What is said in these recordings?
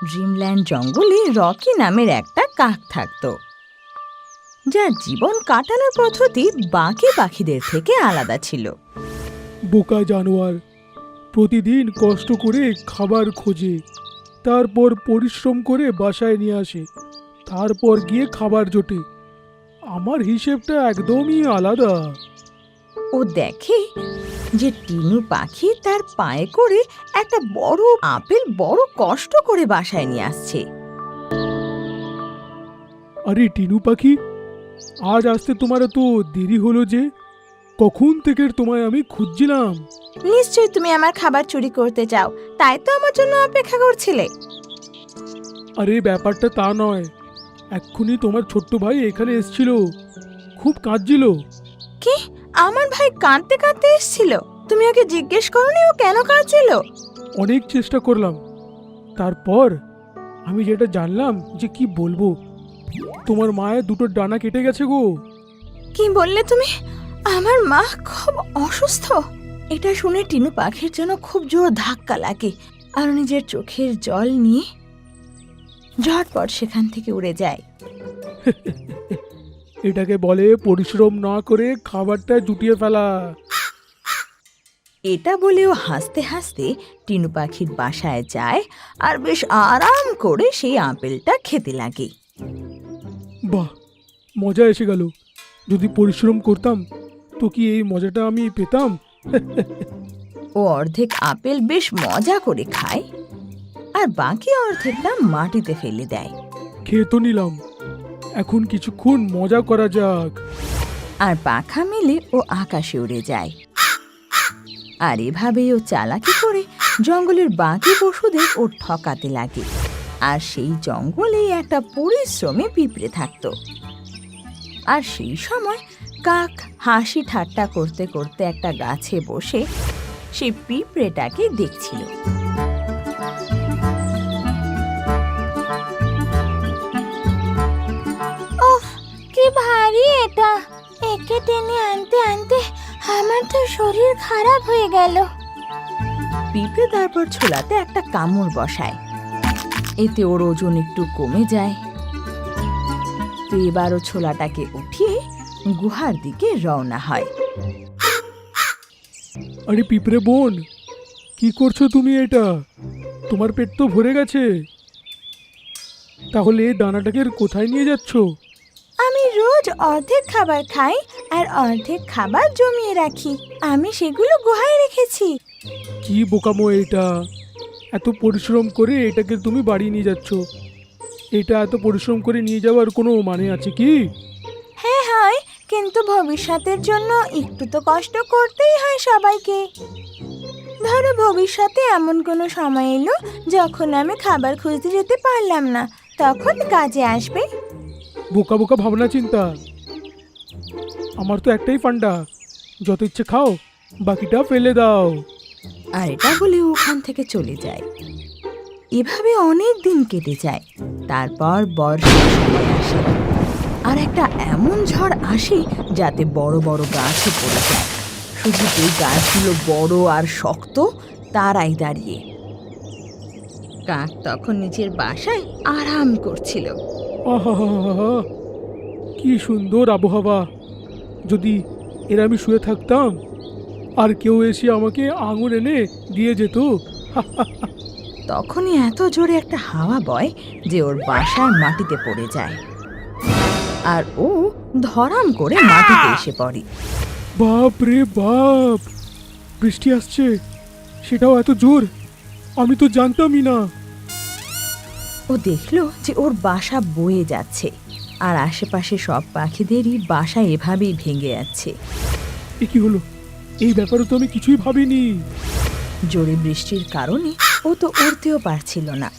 Dreamland জঙ্গলে Rocky নামের একটা কাক থাকত, যার জীবন কাটানোর পদ্ধতি বাকি পাখিদের থেকে আলাদা ছিল। বোকা জানোয়ার প্রতিদিন কষ্ট করে খাবার খোঁজে, তারপর পরিশ্রম করে বাসায় নিয়ে আসে, তারপর গিয়ে খাবার জোটে। আমার হিসেবটা একদমই আলাদা। ও দেখে যে টিনু পাখি তার পায়ে করে একটা বড় আপেল বড় কষ্ট করে বাসায় নিয়ে আসছে। আরে টিনু পাখি, আজ আসতে তোমার এত দেরি হলো যে? কখন থেকে তোমায় আমি খুঁজছিলাম। নিশ্চয়ই তুমি আমার খাবার চুরি করতে চাও, তাই তো আমার জন্য অপেক্ষা করছিলে। আরে ব্যাপারটা তা নয়, এক্ষুনি তোমার ছোট্ট ভাই এখানে এসেছিল, খুব কাঁদছিল। কি? আমার ভাই কাঁদতে কাঁদতে এসেছিল? তুমি ওকে জিজ্ঞেস করোনি ও কেন কাঁদছিল? অনেক চেষ্টা করলাম, তারপর আমি যেটা জানলাম যে কি বলবো, তোমার মায়ের দুটো ডানা কেটে গেছে গো। কি বললে তুমি? আমার মা খুব অসুস্থ? এটা শুনে টিনু পাখির জন্য খুব জোর ধাক্কা লাগে, আর নিজের চোখের জল নিয়ে ঝটপট সেখান থেকে উড়ে যায়। এটাকে বলে পরিশ্রম না করে খাবারটা জুটিয়ে ফেলা। এটা বলেও হাসতে হাসতে টিনু পাখির বাসায় যায় আর বেশ আরাম করে সেই আপেলটা খেতে লাগে। বাহ, মজা এসে গেল। যদি পরিশ্রম করতাম তো কি এই মজাটা আমি পেতাম? ও অর্ধেক আপেল বেশ মজা করে খায়, আর বাকি অর্ধেকটা মাটিতে ফেলে দেয়। খেয়ে তো নিলাম, এখন কিছুক্ষণ মজা করা যাক। আর পাখা মেলে ও আকাশে উড়ে যায়। আর এভাবেই ও চালাকি করে জঙ্গলের বাকি পশুদের ও ঠকাতে লাগে। আর সেই জঙ্গলে একটা পরিশ্রমী পিঁপড়ে থাকত। আর সেই সময় কাক হাসি ঠাট্টা করতে করতে একটা গাছে বসে সেই পিঁপড়েটাকে দেখছিল। ওহ, কি ভারী এটা! একে টেনে আনতে আনতে আমার তো শরীর খারাপ হয়ে গেল। পিঁপড়ে তারপর ছোলাতে একটা কামড় বসায়, এতে ওর ওজন একটু কমে যায়। তো এবারও ছোলাটাকে উঠিয়ে গুহার দিকে রওনা হয়। আরে পিঁপড়ে বোন, কি করছো তুমি? এটা তোমার পেট তো ভরে গেছে, তাহলে এই দানাটাকে কোথায় নিয়ে যাচ্ছ? আমি রোজ অর্ধেক খাবার খাই আর অর্ধেক খাবার জমিয়ে রাখি। আমি সেগুলো গুহায় রেখেছি। কি বোকামো এটা! এত পরিশ্রম করে এটাকে তুমি বাড়ি নিয়ে যাচ্ছ, এটা এত পরিশ্রম করে নিয়ে যাওয়ার কোনো মানে আছে কি? হ্যাঁ হয়, কিন্তু ভবিষ্যতের জন্য একটু তো কষ্ট করতেই হয় সবাইকে। ধরো ভবিষ্যতে এমন কোনো সময় এলো যখন আমি খাবার খুঁজতে যেতে পারলাম না, তখন কাজে আসবে। বোকা বোকা ভাবনা চিন্তা। আমার তো একটাই ফান্ডা, যত ইচ্ছে খাও, বাকিটা ফেলে দাও। আর এটা বলে ওখান থেকে চলে যায়। এভাবে অনেক দিন কেটে যায়। তারপর বর্ষার সময় আসে, আর একটা এমন ঝড় আসে যাতে বড় বড় গাছও পড়ে যায়। শুধু এই গাছগুলো বড় আর শক্ত তারাই দাঁড়িয়ে। কাক তখন নিজের বাসায় আরাম করছিল। আহা, কি সুন্দর আবহাওয়া! যদি এর আমি শুয়ে থাকতাম আর কেউ এসে আমাকে আঙুর এনে দিয়ে যেত। তখনই এত জোরে একটা হাওয়া বয় যে ওর বাসার মাটিতে পড়ে যায়, আর ও ধরাম করে মাটিতে এসে পড়ে। বাপ রে বাপ, বৃষ্টি আসছে, সেটাও এত জোর! আমি তো জানতামই না। ও দেখলো যে ওর বাসা বয়ে যাচ্ছে, আর আশেপাশে সব পাখিদেরই বাসা এভাবেই ভেঙে যাচ্ছে। এ কি হলো? এই ব্যাপারে তো আমি কিছুই ভাবিনি। জোরে বৃষ্টির কারণে ও তো উড়তেও পারছিল না।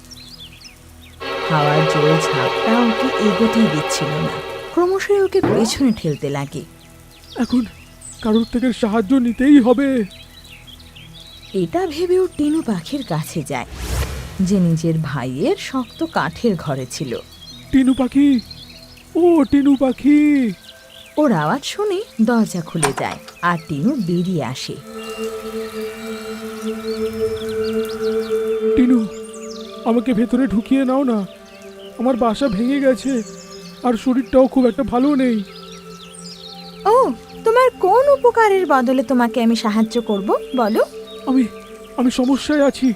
হাওয়ার জোরে ঝাপটা ওকে এগোতেই দিচ্ছিল না, ক্রমশই ওকে পেছনে ঠেলতে লাগে। এখন কারোর থেকে সাহায্য নিতেই হবে। এটা ভেবেও টিনু পাখির কাছে যায়, যে নিজের ভাইয়ের শক্ত কাঠের ঘরে ছিল। টিনু পাখি, ও টিনু পাখি! ওর আওয়াজ শুনে দরজা খুলে যায়, আর টিনু বেরিয়ে আসে। টিনু, আমাকে ভেতরে ঢুকিয়ে নাও না। আমার বাসা ভেঙে গেছে আর শরীরটাও খুব একটা ভালো নেই। ও, তোমার কোন উপকারের বদলে তোমাকে আমি সাহায্য করব বলো? আমি আমি সমস্যায় আছি।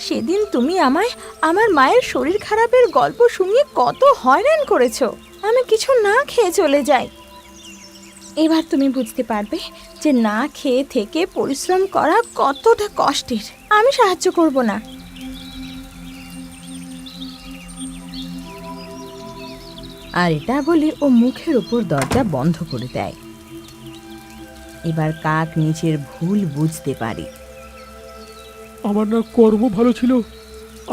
সেদিন তুমি আমায় আমার মায়ের শরীর খারাপের গল্প শুনিয়ে কত হয়রান করেছো। আমি কিছু না খেয়ে চলে যাই। এবার তুমি বুঝতে পারবে যে না খেয়ে থেকে পরিশ্রম করা কতটা কষ্টের। আমি সাহায্য করব না। আর এটা বলে ও মুখের ওপর দরজা বন্ধ করে দেয়। এবার কাক নিজের ভুল বুঝতে পারে। আমার না কর্ম ভালো ছিল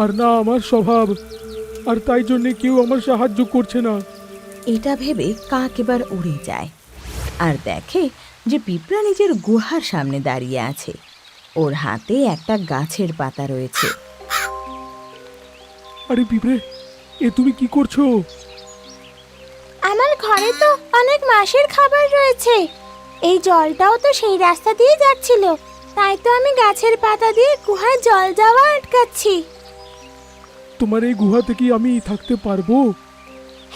আর না আমার স্বভাব, আর তাই জন্যে কেউ আমার সাহায্য করছে না। এটা ভেবে কাক এবার উড়ে যায় আর দেখে যে পিঁপড়া নিজের গুহার সামনে দাঁড়িয়ে আছে। ওর হাতে একটা গাছের পাতা রয়েছে। আরে পিঁপড়ে, এ তুমি কি করছো? আমার ঘরে তো অনেক মাসের খাবার রয়েছে। এই জলটাও তো সেই রাস্তা দিয়ে যাচ্ছিল, তাই তো আমি গাছের পাতা দিয়ে গুহায় জল যাওয়া আটকাচ্ছি। তোমার এই গুহাতে কি আমি থাকতে পারবো?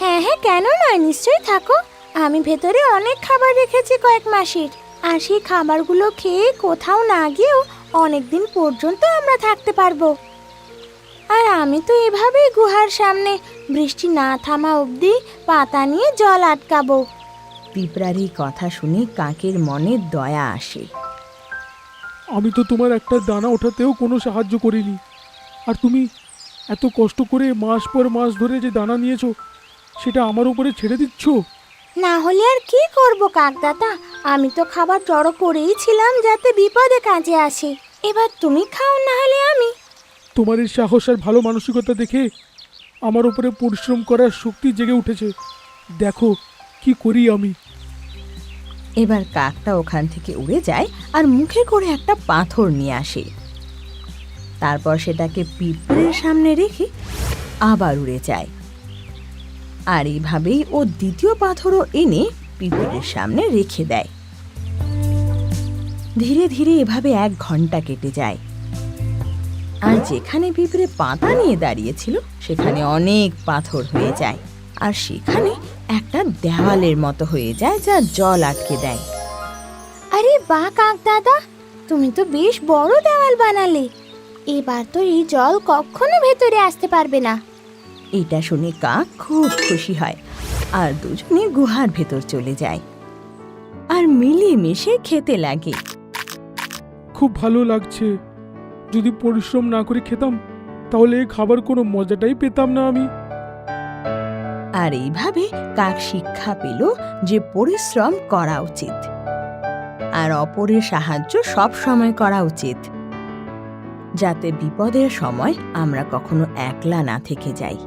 হ্যাঁ হ্যাঁ, কেন নয়, নিশ্চয়ই থাকো। আমি ভেতরে অনেক খাবার রেখেছি কয়েক মাসের, আর সেই খাবারগুলো খেয়ে কোথাও না গিয়েও অনেক দিন পর্যন্ত আমরা থাকতে পারবো। আর আমি তো এভাবেই গুহার সামনে বৃষ্টি না থামা অবধি পাতা নিয়ে জল আটকাবো। পিঁপড়ার এই কথা শুনে কাকের মনে দয়া আসে। আমি তো তোমার একটা দানা ওঠাতেও কোনো সাহায্য করিনি, আর তুমি এত কষ্ট করে মাস পর মাস ধরে যে দানা নিয়েছো সেটা আমার উপরে ছেড়ে দিচ্ছ। না হলে আর কি করব কাকদাদা, আমি তো খাবার জড়ো করেই ছিলাম যাতে বিপদে কাজে আসে। এবার তুমি খাও, না হলে আমি। তোমার এই সাহস আর ভালো মানসিকতা দেখে আমার উপরে পরিশ্রম করার শক্তি জেগে উঠেছে। দেখো কি করি আমি। এবার কাকটা ওখান থেকে উড়ে যায় আর মুখে করে একটা পাথর নিয়ে আসে। তারপর সেটাকে পিঁপড়ের সামনে রেখে আবার উড়ে যায়। আর এইভাবেই ও দ্বিতীয় পাথরও এনে পিঁপড়ের সামনে রেখে দেয়। ধীরে ধীরে এভাবে 1 ঘন্টা কেটে যায়। আর যেখানে পিঁপড়ে পাতা নিয়ে দাঁড়িয়েছিল সেখানে অনেক পাথর হয়ে যায়, আর সেখানে একটা দেওয়ালের মতো হয়ে যায় যা জল আটকে দেয়। আরে বাহ কাকদাদা, তুমি তো বেশ বড় দেওয়াল বানালে। এবার তো এই জল কখনো ভেতরে আসতে পারবে না। এটা শুনে কাক খুব খুশি হয় আর দুজনে গুহার ভেতর চলে যায় আর মিলিয়ে মিশে খেতে লাগে। খুব ভালো লাগছে। যদি পরিশ্রম না করে খেতাম তাহলে এই খাবার কোনো মজাটাই পেতাম না আমি। আর এইভাবে কাক শিক্ষা পেল যে পরিশ্রম করা উচিত আর অপরের সাহায্য সব সময় করা উচিত, যাতে বিপদের সময় আমরা কখনো একলা না থেকে যাই।